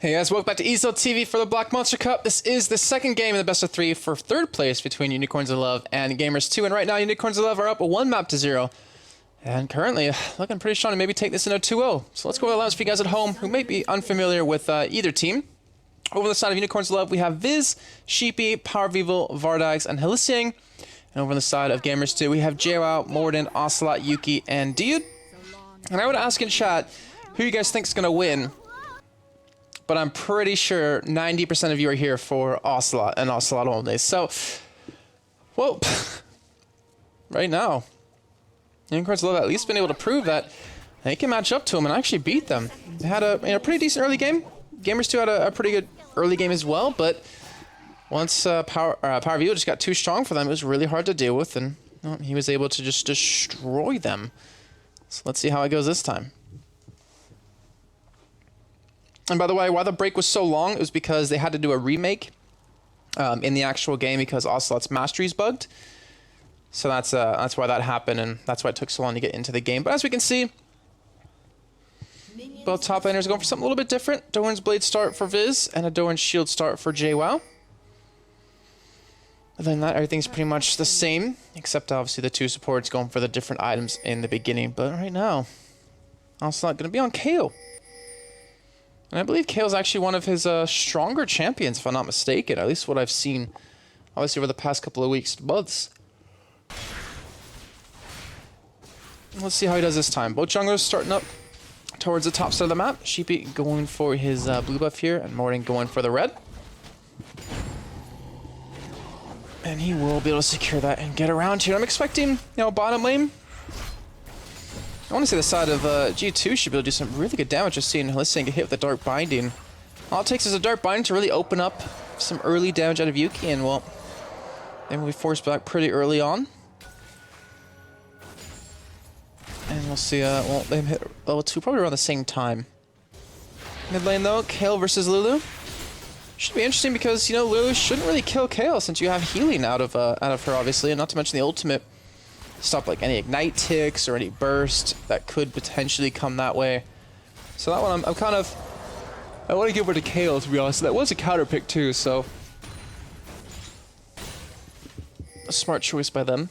Hey guys, welcome back to ESL TV for the Black Monster Cup. This is the second game in the best of 3 for third place between Unicorns of Love and Gamers 2. And right now, Unicorns of Love are up 1-0. And currently, looking pretty strong to maybe take this in a 2-0. So let's go over the lineups for you guys at home who may be unfamiliar with either team. Over the side of Unicorns of Love, we have Viz, Sheepy, Power Vival, Vardags, and Helising. And over on the side of Gamers 2, we have JWoww, Morden, Ocelot, Yuki, and Dude. And I would ask in chat who you guys think is going to win. But I'm pretty sure 90% of you are here for Ocelot and Ocelot only. So, well, right now, Unicorns of Love at least been able to prove that they can match up to them and actually beat them. They had a pretty decent early game. Gamers 2 had a pretty good early game as well, but once Power Vival just got too strong for them, it was really hard to deal with, and he was able to just destroy them. So let's see how it goes this time. And by the way, why the break was so long, it was because they had to do a remake in the actual game because Ocelot's mastery is bugged. So that's why that happened, and that's why it took so long to get into the game. But as we can see, both top laners are going for something a little bit different. Doran's Blade start for Viz, and a Doran's Shield start for JWoww. Other than that, everything's pretty much the same, except obviously the two supports going for the different items in the beginning. But right now, Ocelot going to be on Kayle. And I believe Kale's actually one of his stronger champions, if I'm not mistaken. At least what I've seen, obviously, over the past couple of weeks, months. Let's see how he does this time. Both junglers starting up towards the top side of the map. Sheepy going for his blue buff here, and Morden going for the red. And he will be able to secure that and get around here. I'm expecting, bottom lane. I want to say the side of G2 should be able to do some really good damage. Just seeing Helising get hit with the Dark Binding. All it takes is a Dark Binding to really open up some early damage out of Yuki, and well, then we'll be forced back pretty early on. And we'll see, well, they hit level 2 probably around the same time. Mid lane though, Kayle versus Lulu. Should be interesting because, Lulu shouldn't really kill Kayle since you have healing out of her, obviously, and not to mention the ultimate. Stop like any ignite ticks or any burst that could potentially come that way. So that one I'm kind of, I want to give her to Kayle, to be honest. That was a counter pick too, so a smart choice by them.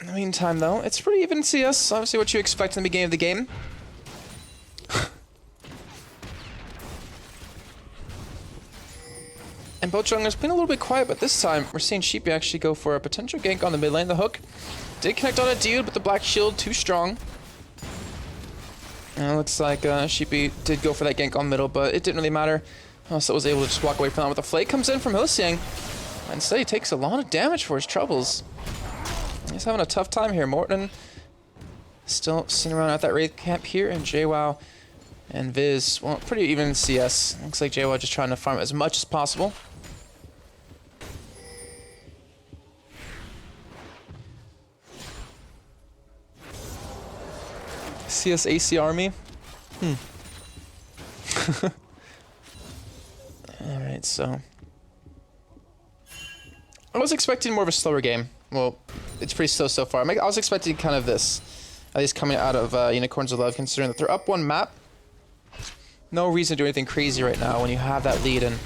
In the meantime though, it's pretty even CS. Obviously what you expect in the beginning of the game. And both junglers playing a little bit quiet, but this time we're seeing Sheepy actually go for a potential gank on the mid lane. The hook did connect on a Dude, but the black shield too strong. And it looks like Sheepy did go for that gank on middle, but it didn't really matter. So was able to just walk away from that. With the flake comes in from Helising, and say he takes a lot of damage for his troubles. He's having a tough time here. Morden still sitting around at that Wraith camp here, and JWoww and Viz, well, pretty even in CS. Looks like JWoww just trying to farm as much as possible. CS AC army. Alright, so I was expecting more of a slower game. Well, it's pretty slow so far. I was expecting kind of this, at least coming out of Unicorns of Love, considering that they're up one map. No reason to do anything crazy right now when you have that lead, and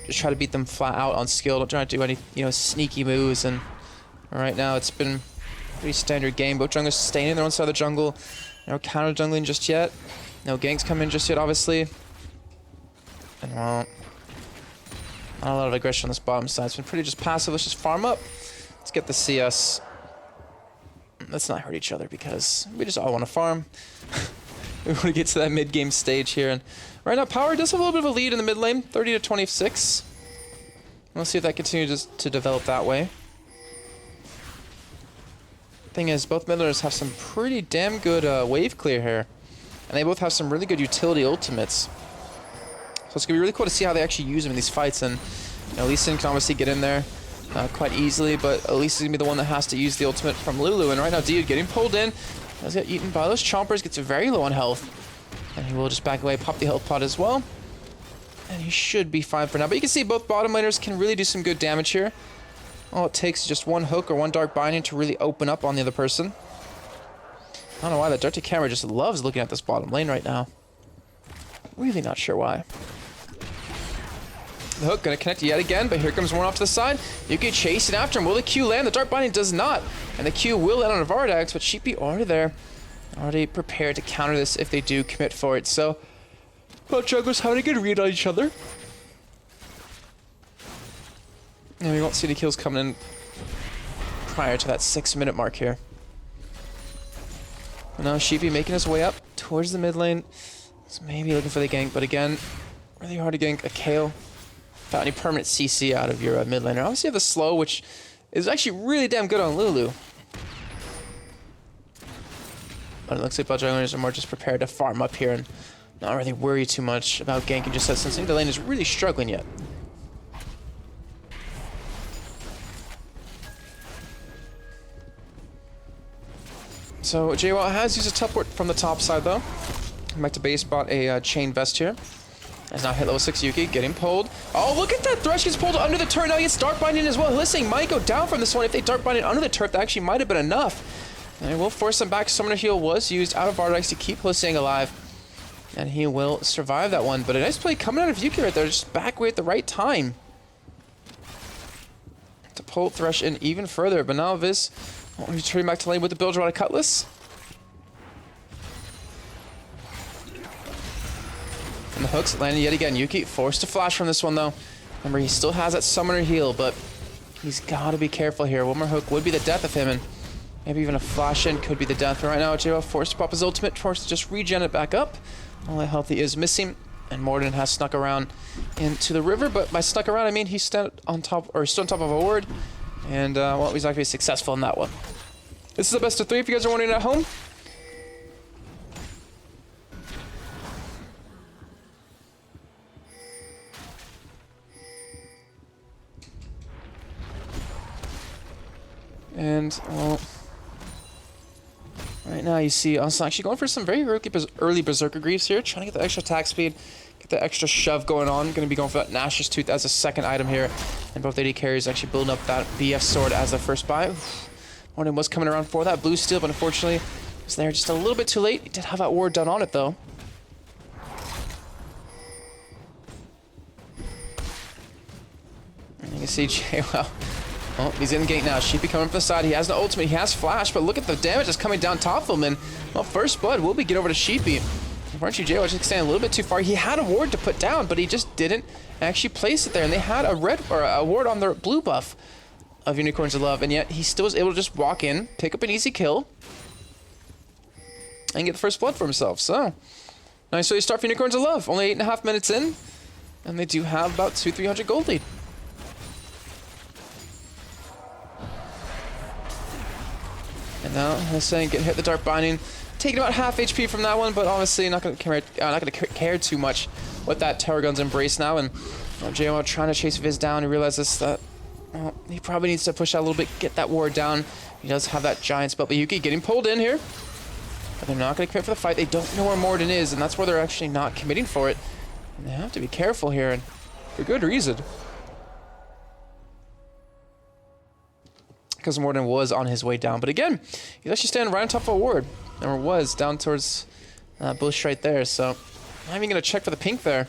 just try to beat them flat out on skill. Don't try to do any, sneaky moves. And right now it's been a pretty standard game. Both junglers staying in their own side of the jungle. No counter jungling just yet. No ganks come in just yet, obviously. And well, not a lot of aggression on this bottom side. It's been pretty just passive. Let's just farm up. Let's get the CS. Let's not hurt each other because we just all want to farm. We want to get to that mid-game stage here. And right now, Power does have a little bit of a lead in the mid lane, 30 to 26. We'll see if that continues to develop that way. Thing is, both mid laners have some pretty damn good wave clear here. And they both have some really good utility ultimates. So it's going to be really cool to see how they actually use them in these fights. And Lee Sin can obviously get in there quite easily, but Elise is going to be the one that has to use the ultimate from Lulu. And right now, Dude getting pulled in. Does get eaten by those chompers, gets very low on health. And he will just back away, pop the health pod as well. And he should be fine for now. But you can see both bottom laners can really do some good damage here. All it takes is just one hook or one dark binding to really open up on the other person. I don't know why that dirty camera just loves looking at this bottom lane right now. Really not sure why. The hook gonna connect yet again, but here comes one off to the side. Yuki chasing after him. Will the Q land? The Dark Binding does not. And the Q will land on a Vardax, but Sheepy already there. Already prepared to counter this if they do commit for it. So, both jugglers having a good read on each other. And we won't see the kills coming in prior to that 6-minute mark here. And now Sheepy making his way up towards the mid lane. He's maybe looking for the gank, but again, really hard to gank a Kayle. Without any permanent CC out of your mid laner. Obviously you have the slow, which is actually really damn good on Lulu. But it looks like both junglers are more just prepared to farm up here and not really worry too much about ganking, just since the lane is really struggling yet. So UoL has used a teleport from the top side though. Back to base, bought a chain vest here. As now hit level 6 Yuki, getting pulled. Oh, look at that! Thresh gets pulled under the turret. Now he gets Dark Binding as well. Hlising might go down from this one. If they Dark Binding under the turret, that actually might have been enough. And it will force him back. Summoner Heal was used out of Vardax to keep Hlising alive. And he will survive that one. But a nice play coming out of Yuki right there. Just back away at the right time. To pull Thresh in even further. But now Viz returning back to lane with the Build Rod Cutlass. And the hooks landing yet again. Yuki forced to flash from this one though. Remember, he still has that Summoner Heal, but he's got to be careful here. One more hook would be the death of him, and maybe even a flash in could be the death. Right now, UoL forced to pop his ultimate, forced to just regen it back up. All that health he is missing, and Morden has snuck around into the river. But by snuck around, I mean he stood on top, or stood on top of a ward, and well, he's not going to be successful in that one. This is the best of 3 if you guys are wondering at home. And, well, right now you see us actually going for some very early Berserker Greaves here, trying to get the extra attack speed, get the extra shove going on. Going to be going for that Nash's Tooth as a second item here. And both AD carries actually building up that BF Sword as the first buy. Morden was coming around for that blue steel, but unfortunately was there just a little bit too late. He did have that ward done on it, though. And you can see UoL. Oh, he's in gate now. Sheepy coming from the side. He has the ultimate. He has flash, but look at the damage that's coming down top of him. And, well, first blood will be get over to Sheepy. Weren't you, UoL, just standing a little bit too far. He had a ward to put down, but he just didn't actually place it there. And they had a red or a ward on their blue buff of Unicorns of Love, and yet he still was able to just walk in, pick up an easy kill, and get the first blood for himself. So, nice early start for Unicorns of Love. Only 8.5 minutes in, and they do have about 200-300 gold lead. And now Hlising get hit the Dark Binding, taking about half HP from that one, but obviously not going to care too much with that Tower Gun's Embrace now. And UoL trying to chase Viz down. He realizes that he probably needs to push out a little bit, get that ward down. He does have that giant spell, but Yuki getting pulled in here. But they're not going to commit for the fight. They don't know where Morden is, and that's where they're actually not committing for it. And they have to be careful here, and for good reason. Because Morden was on his way down. But again, he's actually standing right on top of a ward. Or was, down towards bush right there. So, not even going to check for the pink there.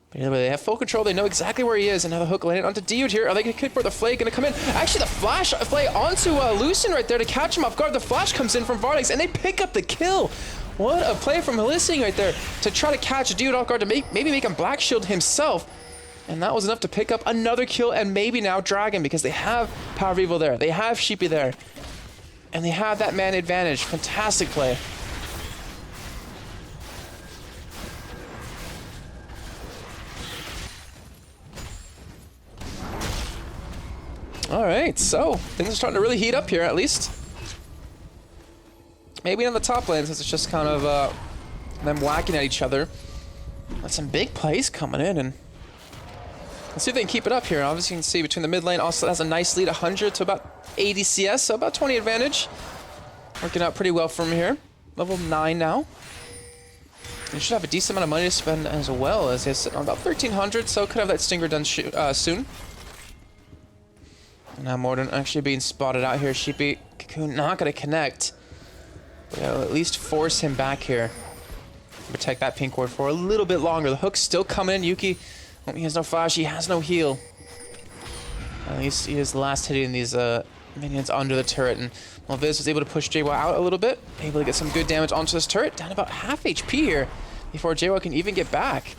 But either way, they have full control. They know exactly where he is. And now the hook landed onto Dude here. Are they going to kick for the Flay? Going to come in. Actually, the flash Flay onto Lucien right there to catch him off guard. The flash comes in from Vardax, and they pick up the kill. What a play from Hlising right there to try to catch Dude off guard to maybe make him Black Shield himself. And that was enough to pick up another kill and maybe now Dragon, because they have Power of Evil there. They have Sheepy there. And they have that man advantage. Fantastic play. Alright, so things are starting to really heat up here at least. Maybe on the top lane, since it's just kind of them whacking at each other. But some big plays coming in, and let's see if they can keep it up here. Obviously, you can see between the mid lane also has a nice lead, 100 to about 80 CS, so about 20 advantage. Working out pretty well from here. Level 9 now. They should have a decent amount of money to spend as well, as he's sitting on about 1,300, so could have that Stinger done soon. And now Morden actually being spotted out here. Sheepy, Cocoon not going to connect. We'll at least force him back here. Protect that pink ward for a little bit longer. The hook's still coming in. Yuki, he has no flash. He has no heal. At least he is last hitting these minions under the turret. And while Viz was able to push JY out a little bit, able to get some good damage onto this turret, down about half HP here before JY can even get back.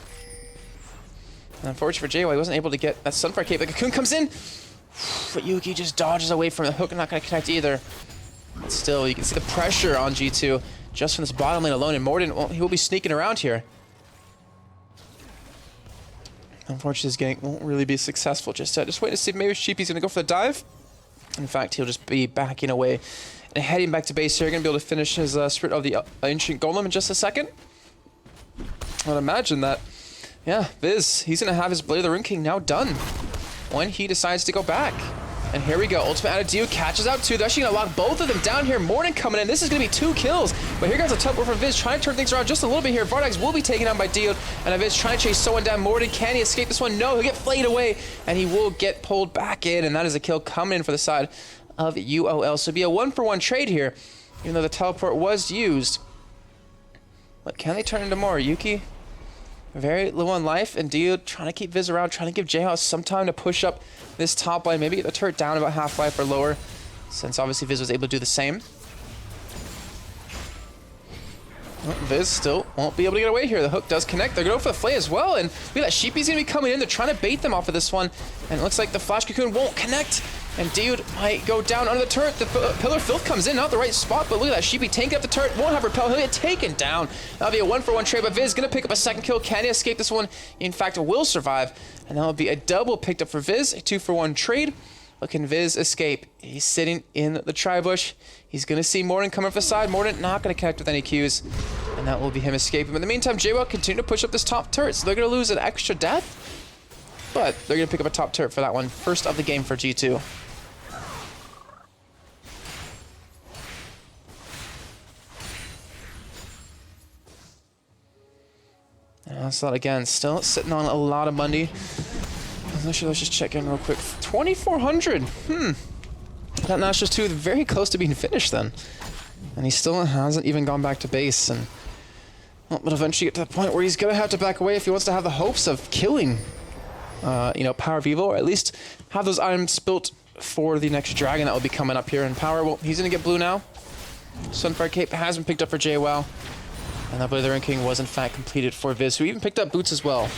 And unfortunately for JY, he wasn't able to get that Sunfire Cape. The Cocoon comes in, but Yuki just dodges away from the hook and not going to connect either. But still, you can see the pressure on G2 just from this bottom lane alone, and Morden, well, he will be sneaking around here. Unfortunately, his gank won't really be successful just yet. Just waiting to see if maybe Sheepy's going to go for the dive. In fact, he'll just be backing away and heading back to base here. Going to be able to finish his Spirit of the Ancient Golem in just a second. I would imagine that, yeah, Viz, he's going to have his Blade of the Rune King now done when he decides to go back. And here we go. Ultimate out of Dio catches out two. They're actually going to lock both of them down here. Morden coming in. This is going to be 2 kills. But here comes a teleport from Viz, trying to turn things around just a little bit here. Vardax will be taken down by Dio. And Viz trying to chase someone down. Morden, can he escape this one? No, he'll get flayed away. And he will get pulled back in. And that is a kill coming in for the side of UoL. So it'll be a 1-for-1 trade here, even though the teleport was used. But can they turn into more? Yuki, very low on life. And Dio trying to keep Viz around, trying to give J-House some time to push up this top line, maybe get the turret down about half life or lower, since obviously Viz was able to do the same. Well, Viz still won't be able to get away here. The hook does connect. They're going to go for the flay as well, and look at that. Sheepy's going to be coming in. They're trying to bait them off of this one, and it looks like the Flash Cocoon won't connect, and Dude might go down under the turret. The Pillar of Filth comes in, not the right spot, but look at that. Sheepy tanking up the turret, won't have repel. He'll get taken down. That'll be a 1-for-1 trade, but Viz going to pick up a second kill. Can he escape this one? In fact, will survive, and that'll be a double picked up for Viz, a 2-for-1 trade. But can Viz escape? He's sitting in the tri-bush. He's going to see Morden coming from the side. Morden not going to connect with any Qs, and that will be him escaping. But in the meantime, JWoww continue to push up this top turret, so they're going to lose an extra death, but they're going to pick up a top turret for that one. First of the game for G2. Onslaught again, still sitting on a lot of money. Let's just check in real quick. 2,400. That Nashor's 2 very close to being finished then. And he still hasn't even gone back to base. And well, but eventually get to the point where he's going to have to back away if he wants to have the hopes of killing, you know, Power of Evil, or at least have those items built for the next dragon that will be coming up here. And Power, well, he's going to get blue now. Sunfire Cape has been picked up for JWoww. And that Blade of the Rune King was in fact completed for Viz, who even picked up boots as well.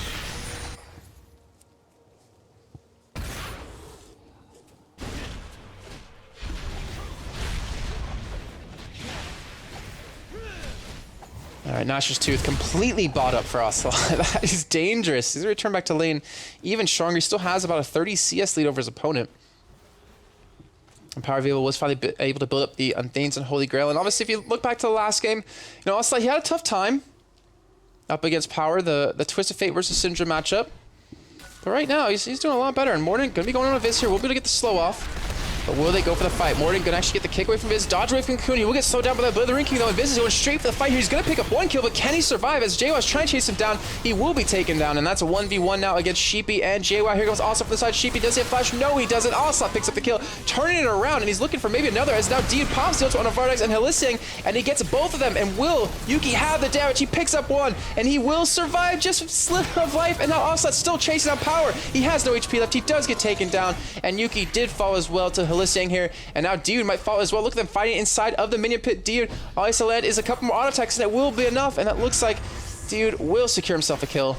Alright, Nashor's Tooth completely bought up for Ocelot. That is dangerous. He's going to return back to lane even stronger. He still has about a 30 CS lead over his opponent. And Power of Evil was finally able to build up the Unthanes and Holy Grail. And obviously, if you look back to the last game, you know, Ocelot, he had a tough time up against Power, the Twisted Fate versus Syndrome matchup. But right now, he's doing a lot better. And Morden going to be going on a Viz here. We'll be able to get the slow off. But will they go for the fight? Morden going to actually get the kick away from Viz. Dodge away from Cocoon. He will get slowed down by that Blade of the Rune King, though. And Viz is going straight for the fight here. He's going to pick up 1 kill, but can he survive? As JWoww is trying to chase him down, he will be taken down. And that's a 1v1 now against Sheepy and JWoww. Here goes Ocelot from the side. Sheepy, does he have flash? No, he doesn't. Ocelot picks up the kill, turning it around, and he's looking for maybe another, as now Dean pops the ultimate on Vardax and Hylissang, and he gets both of them. And will Yuki have the damage? He picks up one, and he will survive just a sliver of life. And now Ocelot's still chasing down Power. He has no HP left. He does get taken down, and Yuki did fall as well to Hylissang here. And now Dude might fall as well. Look at them fighting inside of the minion pit. Dude, all he's led is a couple more auto attacks, and it will be enough. And that looks like Dude will secure himself a kill.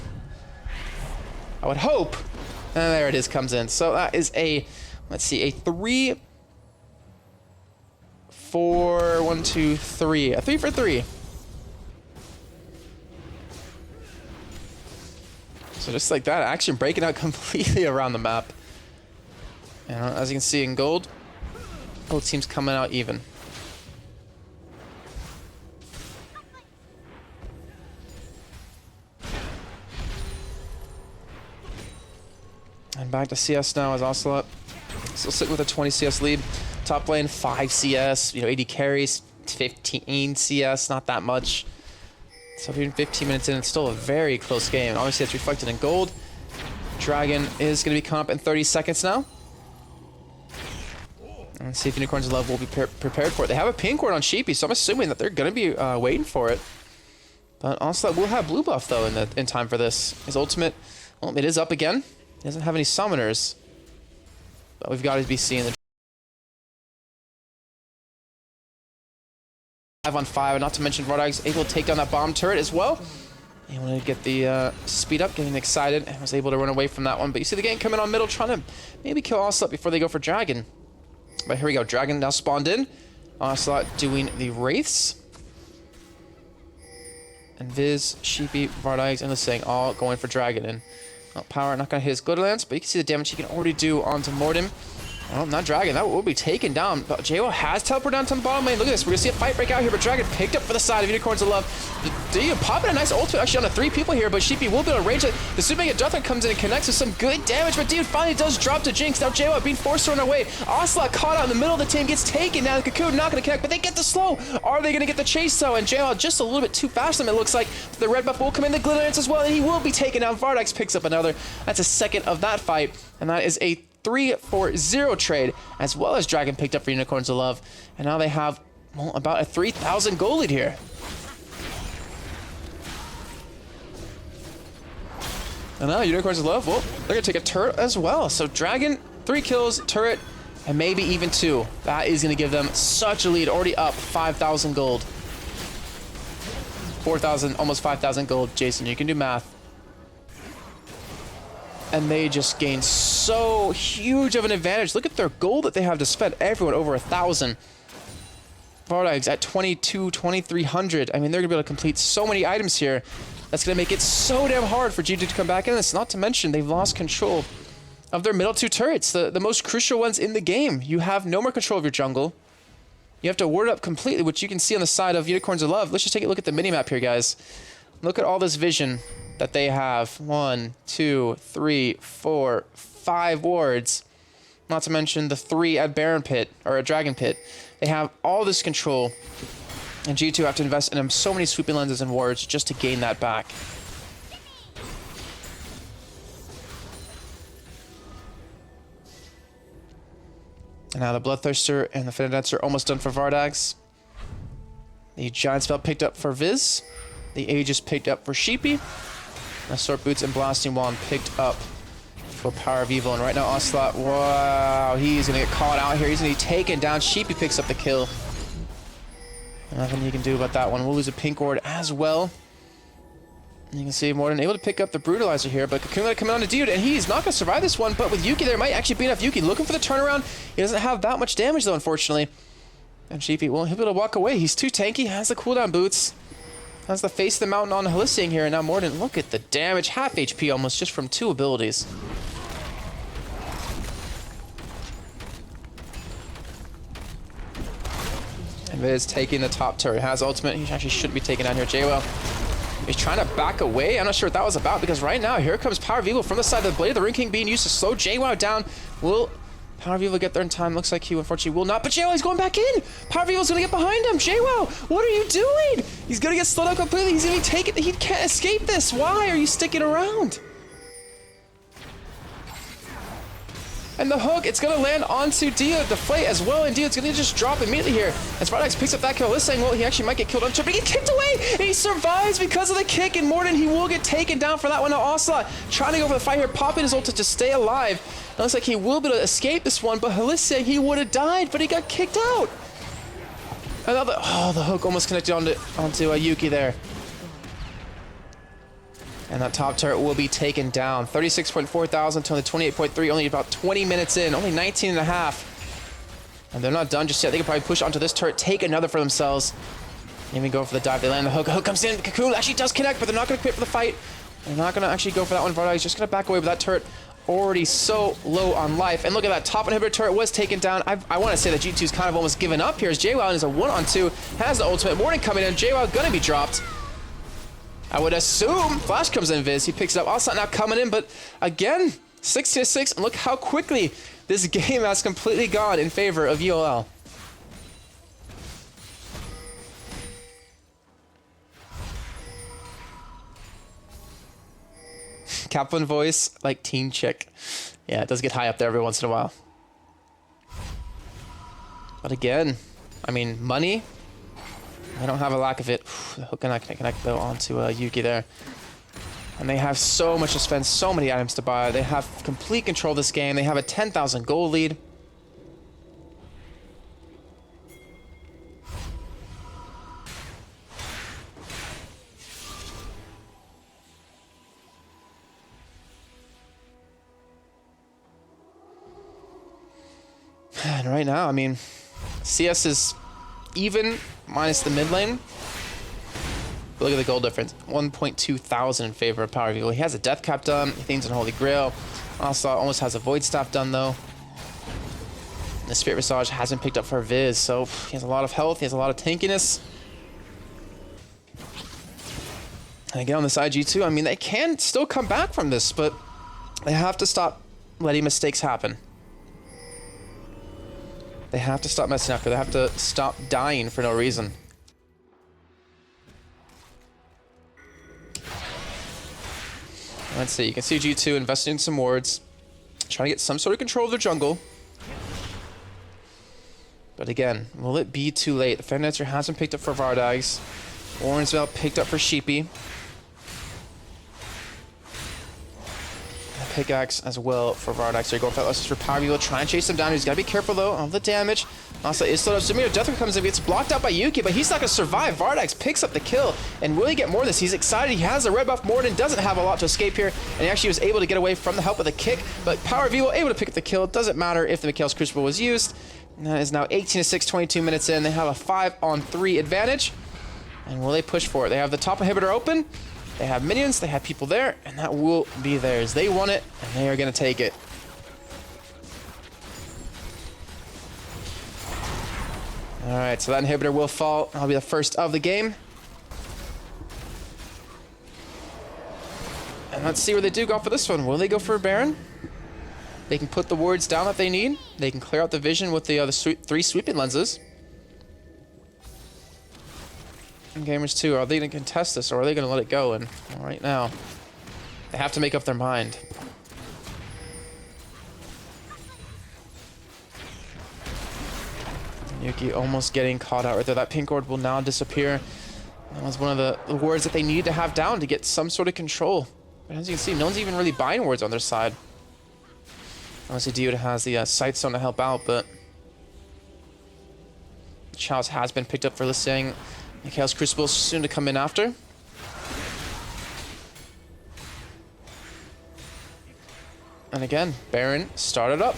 I would hope. And there it is, comes in. So that is a, let's see, a 3 for 1, 2, 3. A 3 for 3. So just like that, action breaking out completely around the map. And as you can see in gold, both teams coming out even. And back to CS now as Ocelot still sitting with a 20 CS lead. Top lane 5 CS, you know, 80 carries, 15 CS, not that much. So even 15 minutes in, it's still a very close game. Obviously, it's reflected in gold. Dragon is going to be coming up in 30 seconds now. Let's see if Unicorns of Love will be prepared for it. They have a pink ward on Sheepy, so I'm assuming that they're going to be waiting for it. But Onslaught will have blue buff, though, in time for this. His ultimate, well, it is up again. He doesn't have any summoners. But we've got to be seeing the 5 on 5, not to mention Vardag's able to take down that bomb turret as well. He wanted to get the speed up, getting excited, and was able to run away from that one. But you see the gang coming on middle, trying to maybe kill Onslaught before they go for Dragon. But here we go, Dragon now spawned in. Onslaught doing the Wraiths. And Viz, Sheepy, Vardags, and Lisang all going for Dragon. And Power not going to hit his Glitter Lance, but you can see the damage he can already do onto Morden. Well, not Dragon. That will be taken down. But JWoww has teleported down to the bottom lane. Look at this. We're going to see a fight break out here, but Dragon picked up for the side of Unicorns of Love. Dio popping a nice ultimate actually on the 3 people here, but Sheepy will be able to range it. The Super Mega Deathwind comes in and connects with some good damage, but dude finally does drop to Jinx. Now JWoww being forced to run away. Onslaught caught out in the middle of the team, gets taken. Now the Cocoon not going to connect, but they get the slow. Are they going to get the chase though? And JWoww just a little bit too fast for them, it looks like. The red buff will come in, the Glitter Lance as well, and he will be taken down. Vardax picks up another. That's a second of that fight, and that is a 3-4-0 trade, as well as Dragon picked up for Unicorns of Love. And now they have, well, about a 3,000 gold lead here. And now Unicorns of Love, well, they're going to take a turret as well. So Dragon, 3 kills, turret, and maybe even 2. That is going to give them such a lead. Already up 5,000 gold. 4,000, almost 5,000 gold. Jason, you can do math. And they just gain so huge of an advantage. Look at their gold that they have to spend. Everyone over 1,000. Vardags at 2,300. I mean, they're going to be able to complete so many items here. That's going to make it so damn hard for G2 to come back in this. Not to mention, they've lost control of their middle 2 turrets. The most crucial ones in the game. You have no more control of your jungle. You have to ward it up completely, which you can see on the side of Unicorns of Love. Let's just take a look at the minimap here, guys. Look at all this vision that they have. 1, 2, 3, 4, 5 wards. Not to mention the 3 at Baron Pit, or at Dragon Pit. They have all this control. And G2 have to invest in so many sweeping lenses and wards just to gain that back. And now the Bloodthirster and the Finite are almost done for Vardags. The Giant Spell picked up for Viz. The Aegis picked up for Sheepy. Sword Boots and Blasting Wand picked up for Power of Evil. And right now, Onslaught, wow, he's going to get caught out here. He's going to be taken down. Sheepy picks up the kill. Nothing he can do about that one. We'll lose a pink ward as well. You can see Morden able to pick up the Brutalizer here, but Cocoon coming on to Dude, and he's not going to survive this one. But with Yuki, there might actually be enough Yuki. Looking for the turnaround. He doesn't have that much damage, though, unfortunately. And Sheepy, well, he'll be able to walk away. He's too tanky, has the cooldown boots. Has the face of the mountain on Halissing here, and now Morden, look at the damage. Half HP almost just from 2 abilities. And Viz taking the top turret. Has ultimate. He actually shouldn't be taken down here. JWoww. He's trying to back away. I'm not sure what that was about, because right now, here comes Power of Evil from the side of the Blade of the Ring King being used to slow JWoww down. Will Power of Evil get there in time? Looks like he unfortunately will not, but JWoww is going back in! Power of Evil's gonna get behind him! JWoww, what are you doing? He's gonna get slowed up completely. He's gonna be taken. He can't escape this. Why are you sticking around? And the hook, it's gonna land onto Dio, deflate as well, and Dio's gonna just drop immediately here. As Vardax picks up that kill, this saying, well, he actually might get killed on turn, but he gets kicked away, and he survives because of the kick, and Morden, he will get taken down for that one. Now Onslaught trying to go for the fight here, popping his ult to just stay alive. It looks like he will be able to escape this one, but Halis saying he would have died, but he got kicked out. And now the hook almost connected onto Yuki there. And that top turret will be taken down. 36.4 thousand to only 28.3, only about 20 minutes in, only 19 and a half. And they're not done just yet. They can probably push onto this turret, take another for themselves. Even go for the dive. They land the hook. The hook comes in. Cocoon actually does connect, but they're not going to quit for the fight. They're not going to actually go for that one. Varda is just going to back away with that turret already so low on life. And look at that top inhibitor turret was taken down. I want to say that G2's kind of almost given up here as JWoww is a 1-on-2, has the ultimate. Morden coming in. JWoww going to be dropped. I would assume Flash comes in, Viz. He picks it up. Onslaught now coming in, but again, 6-6. And look how quickly this game has completely gone in favor of UoL. Kaplan voice, like teen chick. Yeah, it does get high up there every once in a while. But again, I mean, money, they don't have a lack of it. The hook cannot connect though onto Yuki there. And they have so much to spend, so many items to buy. They have complete control of this game. They have a 10,000 gold lead. And right now, I mean, CS is even minus the mid lane. Look at the gold difference, 1.2 thousand in favor of Power Vehicle. He has a Death Cap done, he thinks in Holy Grail. Also almost has a Void Staff done though. And the Spirit Visage hasn't picked up for Viz, so he has a lot of health, he has a lot of tankiness. And again on this IG2, I mean, they can still come back from this, but they have to stop letting mistakes happen. They have to stop messing up, they have to stop dying for no reason. Let's see, you can see G2 investing in some wards, trying to get some sort of control of their jungle. But again, will it be too late? The Fendancer hasn't picked up for Vardags. Orensvale picked up for Sheepy. Pickaxe as well for Vardags. So you're going for that for Power Vehicle, try and chase him down. He's got to be careful though of the damage. Also, is slowed up. Zamir Deathwick comes in, gets blocked out by Yuki, but he's not going to survive. Vardags picks up the kill, and will he get more of this? He's excited. He has a red buff. Morden doesn't have a lot to escape here, and he actually was able to get away from the help with a kick, but Power Vehicle able to pick up the kill. It doesn't matter if the Mikhail's Crucible was used. And that is now 18-6, 22 minutes in. They have a 5-on-3 advantage, and will they push for it? They have the top inhibitor open. They have minions, they have people there, and that will be theirs. They want it, and they are going to take it. Alright, so that inhibitor will fall. That'll be the first of the game. And let's see where they do go for this one. Will they go for a Baron? They can put the wards down that they need. They can clear out the vision with the three sweeping lenses. And Gamers 2, are they going to contest this, or are they going to let it go? And well, right now, they have to make up their mind. Yuki almost getting caught out right there. That pink ward will now disappear. That was one of the wards that they need to have down to get some sort of control. But as you can see, no one's even really buying wards on their side. Obviously, Dude has the Sight Stone to help out, but Chalice has been picked up for listing. Mikhail's Crucible soon to come in after. And again, Baron started up.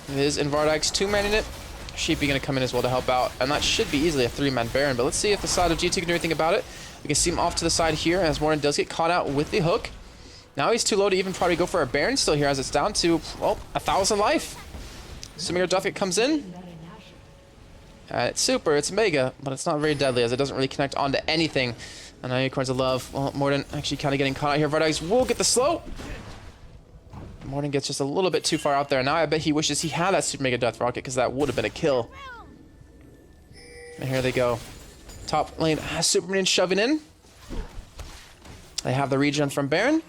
Viz and Vardags 2-manning it. Sheepy gonna come in as well to help out, and that should be easily a 3-man Baron, but let's see if the side of G2 can do anything about it. We can see him off to the side here as Morden does get caught out with the hook. Now he's too low to even probably go for a Baron still here, as it's down to, well, 1,000 life. Samir Duffett comes in. It's super, it's mega, but it's not very deadly as it doesn't really connect onto anything. And now Unicorns of Love, well, Morden actually kind of getting caught out here. Vardags will get the slow. Morden gets just a little bit too far out there. Now I bet he wishes he had that Super Mega Death Rocket, because that would have been a kill. And here they go. Top lane has Superman shoving in. They have the regen from Baron.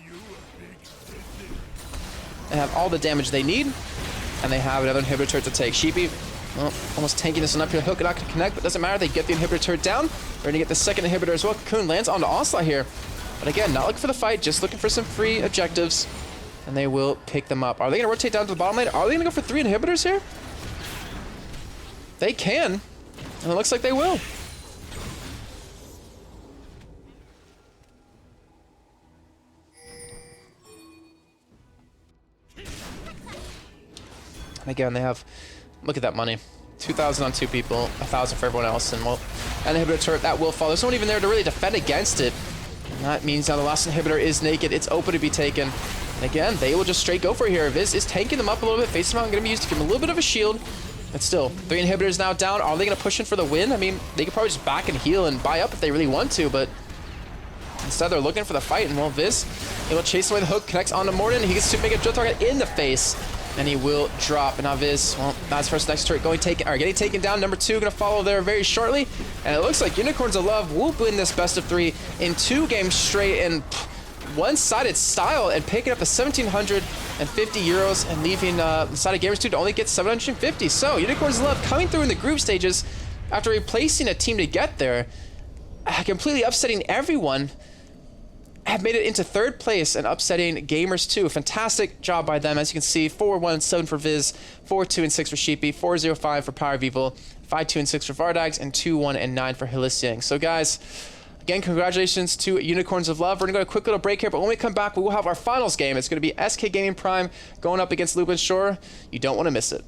They have all the damage they need. And they have another inhibitor turret to take. Sheepy, well, almost tanking this one up here. Hook not going to connect, but doesn't matter. They get the inhibitor turret down. We're going to get the second inhibitor as well. Cocoon lands onto Onslaught here. But again, not looking for the fight, just looking for some free objectives. And they will pick them up. Are they going to rotate down to the bottom lane? Are they going to go for 3 inhibitors here? They can. And it looks like they will. And again, they have, look at that money. 2,000 on 2 people, 1,000 for everyone else, and well, an inhibitor turret that will fall. There's no one even there to really defend against it. And that means now the last inhibitor is naked. It's open to be taken. And again, they will just straight go for it here. Viz is tanking them up a little bit. Face Mount going to be used to give them a little bit of a shield. But still, 3 inhibitors now down. Are they going to push in for the win? I mean, they could probably just back and heal and buy up if they really want to, but instead they're looking for the fight. And well, Viz, he will chase away the hook, connects onto Morden. He gets to make a drill target in the face. And he will drop. And now Viz, well, that's first next turret getting taken down. Number 2 going to follow there very shortly. And it looks like Unicorns of Love will win this best of 3 in 2 games straight in one-sided style and picking up the 1,700 750 euros and leaving the side of Gamers 2 to only get 750. So Unicorns of Love coming through in the group stages after replacing a team to get there, completely upsetting everyone, have made it into third place and upsetting Gamers 2. Fantastic job by them. As you can see, 4-1-7 for Viz, 4-2-6 for Sheepy, 4-0-5 for Power of Evil, 5-2-6 for Vardags, and 2-1-9 for Hilisiang. So guys, again, congratulations to Unicorns of Love. We're going to go a quick little break here, but when we come back, we will have our finals game. It's going to be SK Gaming Prime going up against Lupin Shore. You don't want to miss it.